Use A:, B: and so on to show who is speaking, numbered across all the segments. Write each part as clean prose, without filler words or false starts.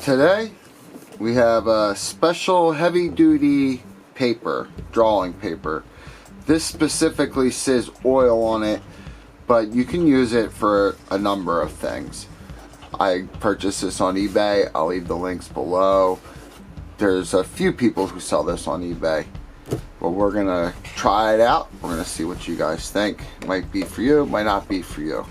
A: Today we have a special heavy duty paper, drawing paper. This specifically says oil on it, but you can use it for a number of things. I purchased this on eBay. I'll leave the links below. There's a few people who sell this on eBay, but we're gonna try it out. We're gonna see what you guys think. Might be for you, might not be for you.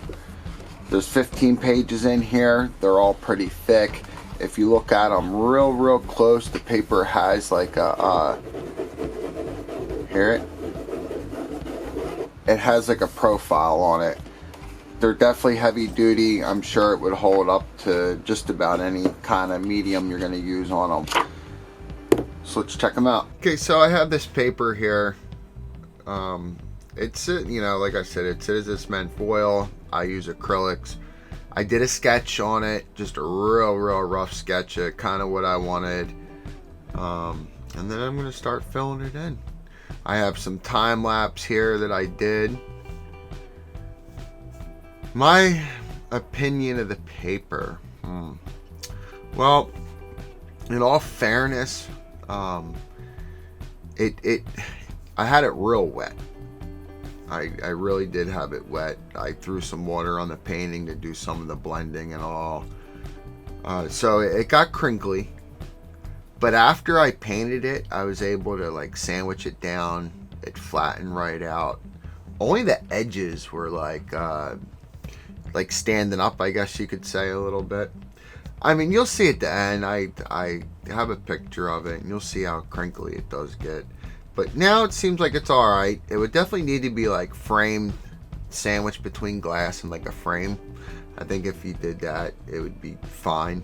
A: There's 15 pages in here. They're all pretty thick. If you look at them real close, the paper has like a it has like a profile on it. They're definitely heavy duty. I'm sure it would hold up to just about any kind of medium you're going to use on them. So let's check them out. Okay, so I have this paper here. It's, you know, like I said, it says it's meant foil. I use acrylics. I did a sketch on it, just a real rough sketch of kind of what I wanted. And then I'm going to start filling it in. I have some time lapse here that I did. My opinion of the paper. Well, in all fairness, I had it real wet. I really did have it wet. I threw some water on the painting to do some of the blending and all. So it got crinkly. But after I painted it, I was able to like sandwich it down. It flattened right out. Only the edges were like standing up, I guess you could say, a little bit. I mean, you'll see at the end. I have a picture of it, and you'll see how crinkly it does get. But now it seems like it's alright. It would definitely need to be like framed, sandwiched between glass and like a frame. I think if you did that, it would be fine.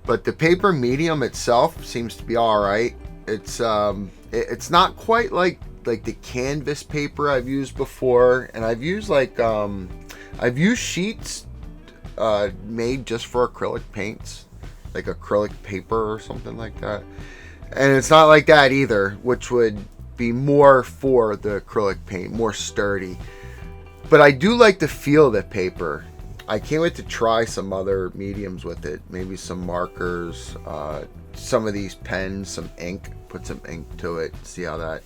A: But the paper medium itself seems to be alright. It's not quite like the canvas paper I've used before, and I've used I've used sheets made just for acrylic paints, like acrylic paper or something like that. And it's not like that either, which would be more for the acrylic paint, more sturdy. But I do like the feel of the paper. I can't wait to try some other mediums with it. Maybe some markers, some of these pens, some ink. Put some ink to it. See how that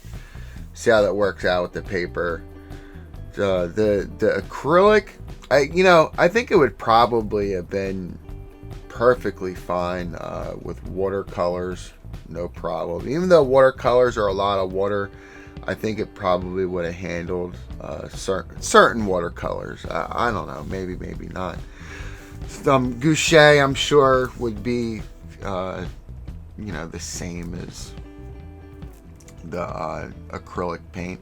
A: works out with the paper. The acrylic, I think it would probably have been perfectly fine with watercolors. No problem. Even though watercolors are a lot of water, I think it probably would have handled certain watercolors. I don't know. Maybe not. Some gouache, I'm sure, would be the same as the acrylic paint.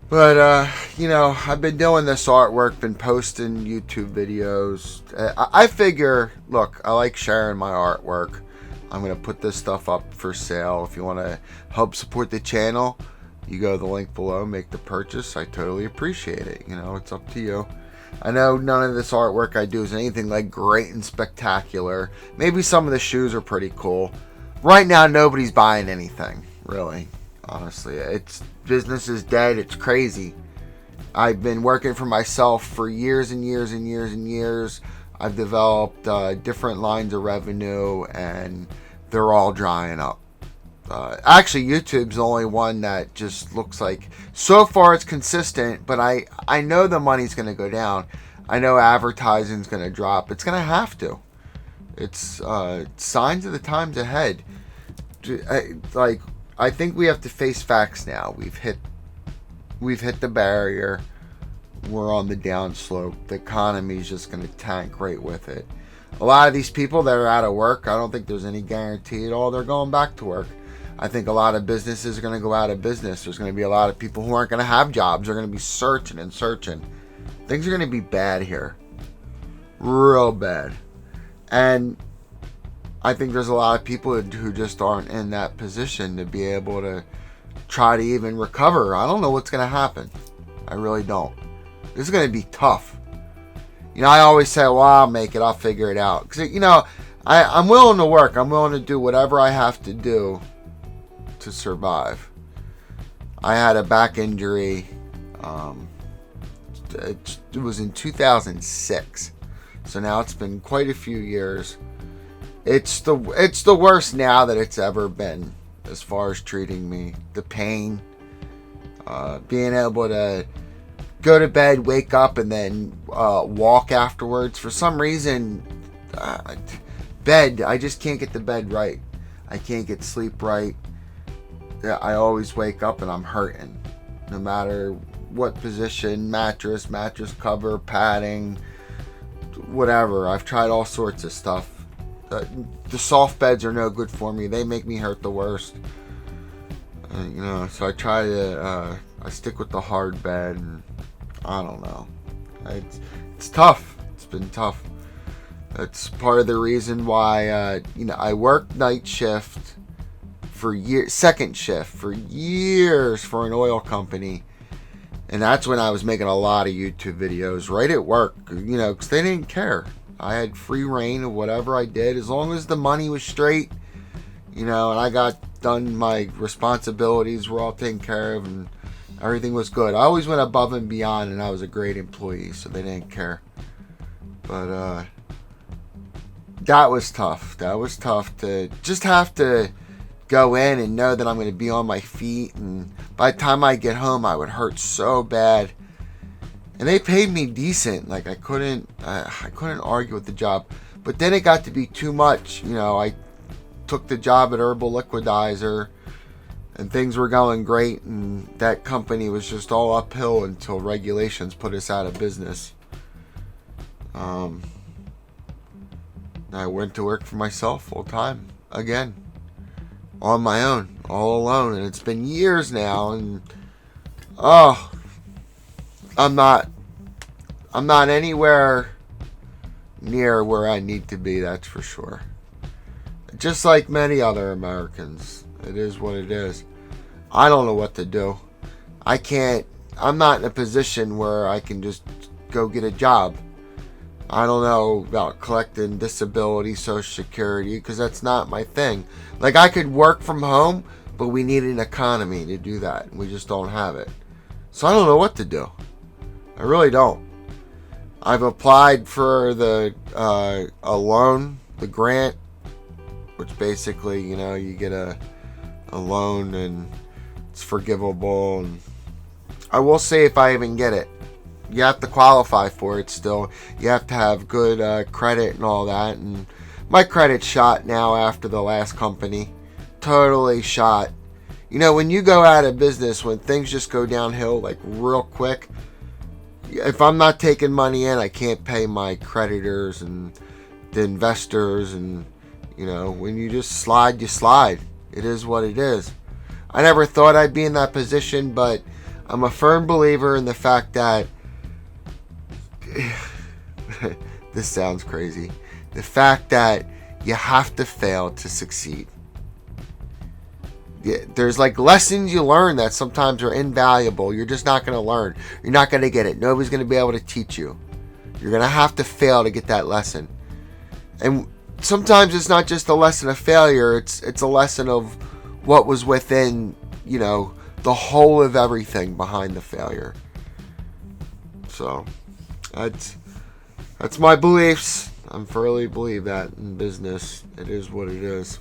A: But I've been doing this artwork, been posting YouTube videos. I figure, look, I like sharing my artwork. I'm going to put this stuff up for sale. If you want to help support the channel, you go to the link below, make the purchase. I totally appreciate it. It's up to you. I know none of this artwork I do is anything like great and spectacular. Maybe some of the shoes are pretty cool. Right now, nobody's buying anything, really. Honestly, business is dead. It's crazy. I've been working for myself for years and years and years and years. I've developed different lines of revenue, and they're all drying up. Actually, YouTube's the only one that just looks like, so far it's consistent, but I know the money's going to go down. I know advertising's going to drop. It's going to have to. It's signs of the times ahead. I think we have to face facts now. We've hit the barrier. We're on the downslope. The economy's just going to tank right with it. A lot of these people that are out of work, I don't think there's any guarantee at all they're going back to work. I think a lot of businesses are going to go out of business. There's going to be a lot of people who aren't going to have jobs. They're going to be searching and searching. Things are going to be bad here. Real bad. And I think there's a lot of people who just aren't in that position to be able to try to even recover. I don't know what's going to happen. I really don't. This is going to be tough. I always say, well, I'll make it. I'll figure it out. Because, I'm willing to work. I'm willing to do whatever I have to do to survive. I had a back injury. It was in 2006. So now it's been quite a few years. It's the worst now that it's ever been as far as treating me. The pain, being able to go to bed, wake up, and then walk afterwards. For some reason, bed, I just can't get the bed right. I can't get sleep right. I always wake up and I'm hurting. No matter what position, mattress cover, padding, whatever. I've tried all sorts of stuff. The soft beds are no good for me. They make me hurt the worst. So I try to, I stick with the hard bed, and I don't know. It's tough. It's been tough. That's part of the reason why, I worked night shift for years, second shift for years for an oil company. And that's when I was making a lot of YouTube videos right at work, because they didn't care. I had free reign of whatever I did, as long as the money was straight, and I got done, my responsibilities were all taken care of, and everything was good. I always went above and beyond, and I was a great employee, so they didn't care. But that was tough. That was tough to just have to go in and know that I'm going to be on my feet, and by the time I get home, I would hurt so bad. And they paid me decent. Like I couldn't argue with the job. But then it got to be too much. I took the job at Herbal Liquidizer, and things were going great, and that company was just all uphill until regulations put us out of business. I went to work for myself full time again, on my own, all alone, and it's been years now, and I'm not anywhere near where I need to be, that's for sure. Just like many other Americans, it is what it is. I don't know what to do. I'm not in a position where I can just go get a job. I don't know about collecting disability, Social Security, because that's not my thing. Like, I could work from home, but we need an economy to do that. We just don't have it. So I don't know what to do. I really don't. I've applied for the a loan, the grant, which basically, you get a loan and it's forgivable. And I will say, if I even get it, you have to qualify for it still. You have to have good credit and all that. And my credit's shot now after the last company. Totally shot. When you go out of business, when things just go downhill like real quick, if I'm not taking money in, I can't pay my creditors and the investors. And, when you just slide, you slide. It is what it is. I never thought I'd be in that position, but I'm a firm believer in the fact that this sounds crazy. The fact that you have to fail to succeed. There's like lessons you learn that sometimes are invaluable. You're just not going to learn. You're not going to get it. Nobody's going to be able to teach you. You're going to have to fail to get that lesson. And sometimes it's not just a lesson of failure. It's a lesson of what was within, the whole of everything behind the failure. So that's my beliefs. I firmly believe that in business. It is what it is.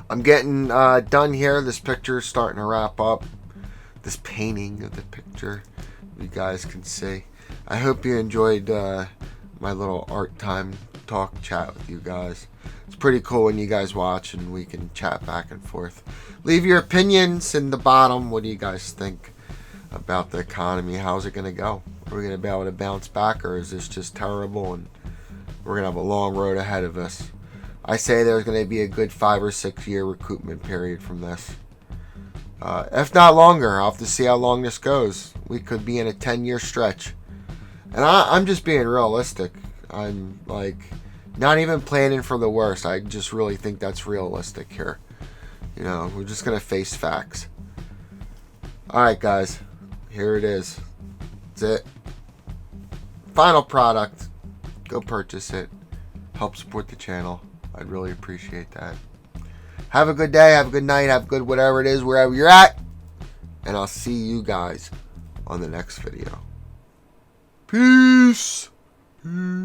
A: I'm getting done here. This picture is starting to wrap up. This painting of the picture, you guys can see. I hope you enjoyed my little art time talk chat with you guys. It's pretty cool when you guys watch and we can chat back and forth. Leave your opinions in the bottom. What do you guys think about the economy? How's it going to go? Are we going to be able to bounce back, or is this just terrible and we're going to have a long road ahead of us? I say there's going to be a good 5 or 6 year recoupment period from this. If not longer. I'll have to see how long this goes. We could be in a 10-year stretch. And I'm just being realistic. I'm like not even planning for the worst. I just really think that's realistic here. We're just going to face facts. Alright guys, here it is. That's it. Final product. Go purchase it. Help support the channel. I'd really appreciate that. Have a good day, have a good night, have a good whatever it is, wherever you're at. And I'll see you guys on the next video. Peace. Peace.